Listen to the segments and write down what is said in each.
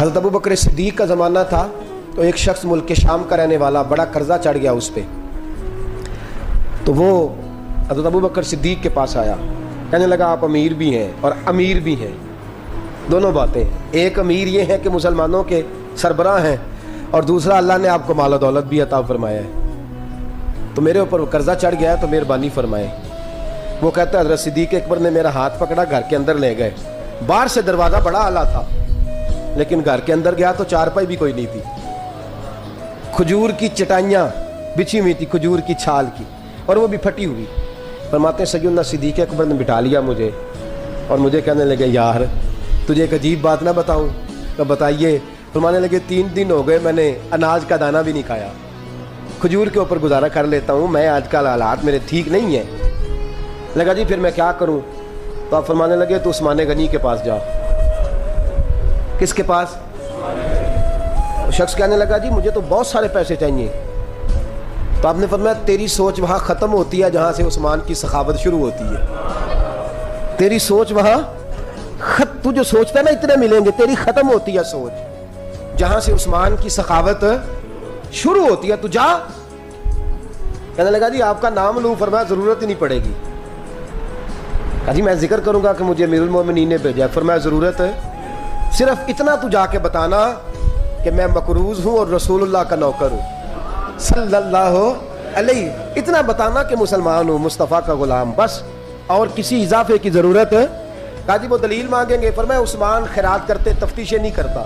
حضرت ابو بکر صدیق کا زمانہ تھا تو ایک شخص ملک شام کا رہنے والا، بڑا قرضہ چڑھ گیا اس پہ، تو وہ حضرت ابو بکر صدیق کے پاس آیا، کہنے لگا آپ امیر بھی ہیں اور امیر بھی ہیں، دونوں باتیں، ایک امیر یہ ہے کہ مسلمانوں کے سربراہ ہیں، اور دوسرا اللہ نے آپ کو مال و دولت بھی عطا فرمایا ہے، تو میرے اوپر قرضہ چڑھ گیا ہے تو مہربانی فرمائے۔ وہ کہتا ہے حضرت صدیق اکبر نے میرا ہاتھ پکڑا، گھر کے اندر لے گئے، باہر سے دروازہ بڑا اعلیٰ تھا لیکن گھر کے اندر گیا تو چارپائی بھی کوئی نہیں تھی، کھجور کی چٹائیاں بچھی ہوئی تھی، کھجور کی چھال کی، اور وہ بھی پھٹی ہوئی۔ فرماتے ہیں سیدنا صدیق اکبر نے بٹھا لیا مجھے اور مجھے کہنے لگے یار تجھے ایک عجیب بات نہ بتاؤں؟ کہ بتائیے۔ فرمانے لگے 3 دن ہو گئے میں نے اناج کا دانہ بھی نہیں کھایا، کھجور کے اوپر گزارا کر لیتا ہوں، میں آج کل حالات میرے ٹھیک نہیں ہیں۔ لگا جی پھر میں کیا کروں؟ تو آپ فرمانے لگے تو عثمان غنی کے پاس جا۔ کس کے پاس؟ شخص کہنے لگا جی مجھے تو بہت سارے پیسے چاہیے۔ تو آپ نے فرمایا تیری سوچ وہاں ختم ہوتی ہے جہاں سے عثمان کی سخاوت شروع ہوتی ہے، تیری سوچ وہاں تو جو سوچتا ہے نا اتنے ملیں گے، تیری ختم ہوتی ہے سوچ جہاں سے عثمان کی سخاوت شروع ہوتی ہے، تو جا۔ کہنے لگا جی آپ کا نام لوں؟ فرمایا ضرورت ہی نہیں پڑے گی۔ کہا جی میں ذکر کروں گا کہ مجھے امیر المومنین نے بھیجا ہے۔ فرمایا ضرورت ہے، صرف اتنا تو جا کے بتانا کہ میں مقروض ہوں اور رسول اللہ کا نوکر ہوں صلی اللہ علیہ، اتنا بتانا کہ مسلمان ہوں، مصطفیٰ کا غلام، بس، اور کسی اضافے کی ضرورت ہے۔ کہا جی وہ دلیل مانگیں گے؟ فرمایا عثمان خیرات کرتے تفتیشیں نہیں کرتا،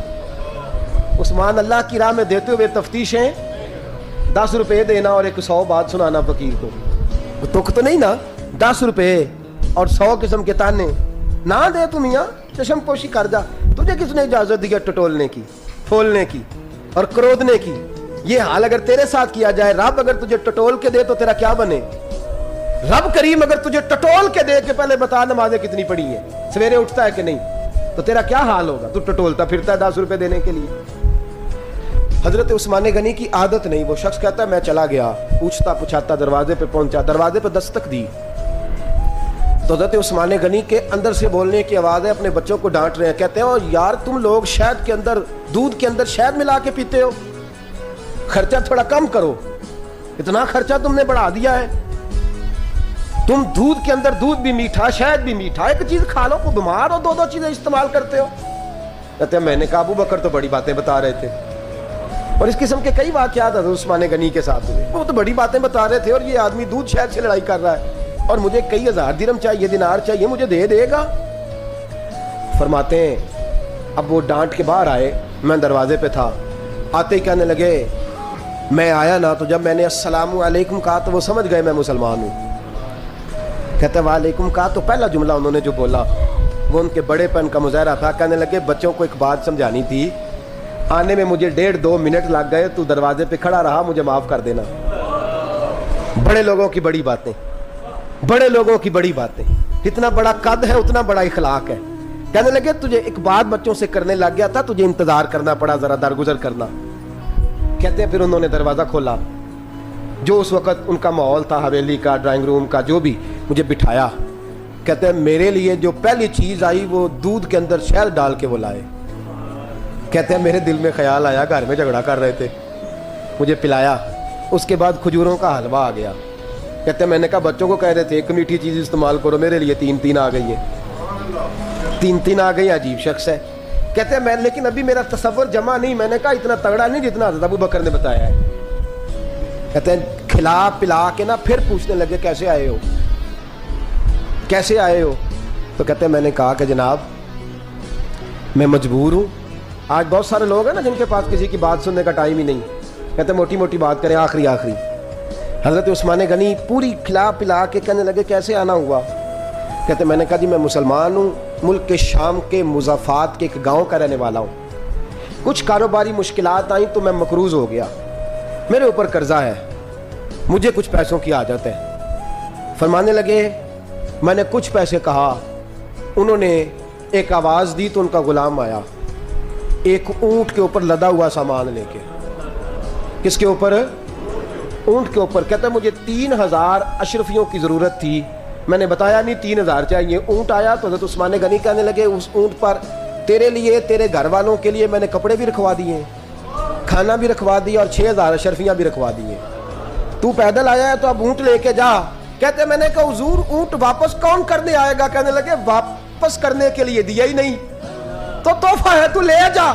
عثمان اللہ کی راہ میں دیتے ہوئے تفتیشیں 10 روپے دینا اور 100 بات سنانا فقیر کو، تک تو نہیں نا، 10 روپے اور 100 قسم کے تانے نہ دے تو میاں چشم پوشی کر جا، تجھے کس نے اجازت دی ہے ٹٹولنے کی، پھولنے کی اور کرودنے کی؟ یہ حال اگر تیرے ساتھ کیا جائے، رب اگر تجھے ٹٹول کے دے تو تیرا کیا بنے؟ رب کریم اگر تجھے ٹٹول کے دے کہ پہلے بتا نمازیں کتنی پڑھی ہیں، سویرے اٹھتا ہے کہ نہیں، تو تیرا کیا حال ہوگا؟ تو ٹٹولتا پھرتا ہے 10 روپے دینے کے لیے۔ حضرت عثمان غنی کی عادت نہیں، وہ شخص کہتا ہے میں چلا گیا، پوچھتا پچھاتا دروازے پہ پہنچا، دروازے پہ دستک دی تو حضرت عثمان غنی کے اندر سے بولنے کی آواز ہے، اپنے بچوں کو ڈانٹ رہے ہیں، کہتے ہیں یار تم لوگ شہد کے اندر، دودھ کے اندر شہد ملا کے پیتے ہو، خرچہ تھوڑا کم کرو، اتنا خرچہ تم نے بڑھا دیا ہے، تم دودھ کے اندر دودھ بھی میٹھا شہد بھی میٹھا، ایک چیز کھا لو، کو بیمار ہو 2 چیزیں استعمال کرتے ہو۔ کہتے ہیں میں نے کہا ابو بکر تو بڑی باتیں بتا رہے تھے، اور اس قسم کے کئی واقعات حضرت عثمان غنی کے ساتھ ہوئے، وہ تو بڑی باتیں بتا رہے تھے، اور یہ آدمی دودھ شہد سے لڑائی کر رہا ہے اور مجھے کئی ہزار درہم چاہیے، دینار چاہیے، مجھے دے گا؟ فرماتے ہیں اب وہ ڈانٹ کے باہر آئے، میں دروازے پہ تھا، آتے ہی کہنے لگے میں آیا نا تو جب میں نے السلام علیکم کہا تو وہ سمجھ گئے میں مسلمان ہوں۔ کہتے وعلیکم کہا تو پہلا جملہ انہوں نے جو بولا وہ ان کے بڑے پن کا مظاہرہ تھا۔ کہنے لگے بچوں کو ایک بات سمجھانی تھی، آنے میں مجھے 1.5-2 منٹ لگ گئے، تو دروازے پہ کھڑا رہا، مجھے معاف کر دینا۔ بڑے لوگوں کی بڑی باتیں، بڑے لوگوں کی بڑی باتیں، اتنا بڑا قد ہے اتنا بڑا اخلاق ہے۔ کہنے لگے تجھے ایک بات بچوں سے کرنے لگ گیا تھا، تجھے انتظار کرنا پڑا، ذرا درگزر کرنا۔ کہتے ہیں پھر انہوں نے دروازہ کھولا، جو اس وقت ان کا ماحول تھا، حویلی کا، ڈرائنگ روم کا، جو بھی، مجھے بٹھایا۔ کہتے ہیں میرے لیے جو پہلی چیز آئی وہ دودھ کے اندر شہد ڈال کے وہ لائے۔ کہتے ہیں میرے دل میں خیال آیا گھر میں جھگڑا کر رہے تھے، مجھے پلایا، اس کے بعد کھجوروں کا حلوہ آ گیا۔ کہتے ہیں میں نے کہا بچوں کو کہہ رہے تھے ایک میٹھی چیز استعمال کرو، میرے لیے 3 آ گئی ہیں، 3 آ گئی، عجیب شخص ہے۔ کہتے ہیں میں لیکن ابھی میرا تصور جمع نہیں، میں نے کہا اتنا تگڑا نہیں جتنا حضرت ابو بکر نے بتایا ہے۔ کہتے ہیں کھلا پلا کے نا پھر پوچھنے لگے کیسے آئے ہو، کیسے آئے ہو؟ تو کہتے ہیں میں نے کہا کہ جناب میں مجبور ہوں، آج بہت سارے لوگ ہیں نا جن کے پاس کسی کی بات سننے کا ٹائم ہی نہیں، کہتے ہیں موٹی موٹی بات کریں، آخری۔ حضرت عثمان غنی پوری کھلا پلا کے کہنے لگے کیسے آنا ہوا؟ کہتے میں نے کہا جی میں مسلمان ہوں، ملک کے شام کے مضافات کے ایک گاؤں کا رہنے والا ہوں، کچھ کاروباری مشکلات آئیں تو میں مقروض ہو گیا، میرے اوپر قرضہ ہے، مجھے کچھ پیسوں کی حاجت ہے۔ فرمانے لگے میں نے کچھ پیسے کہا، انہوں نے ایک آواز دی تو ان کا غلام آیا، ایک اونٹ کے اوپر لدا ہوا سامان لے کے۔ کس کے اوپر؟ اونٹ کے اوپر۔ کہتا ہے مجھے 3000 اشرفیوں کی ضرورت تھی، میں نے بتایا نہیں 3000 چاہیے۔ اونٹ آیا تو حضرت عثمان غنی کہنے لگے اس اونٹ پر تیرے لیے تیرے گھر والوں کے لیے میں نے کپڑے بھی رکھوا دیے, کھانا بھی رکھوا دیا اور 6000 اشرفیاں بھی رکھوا دیے. تو پیدل آیا ہے تو اب اونٹ لے کے جا. کہتے میں نے کہا حضور اونٹ واپس کون کرنے آئے گا؟ کہنے لگے واپس کرنے کے لیے دیا ہی نہیں تو تحفہ ہے تو لے جا.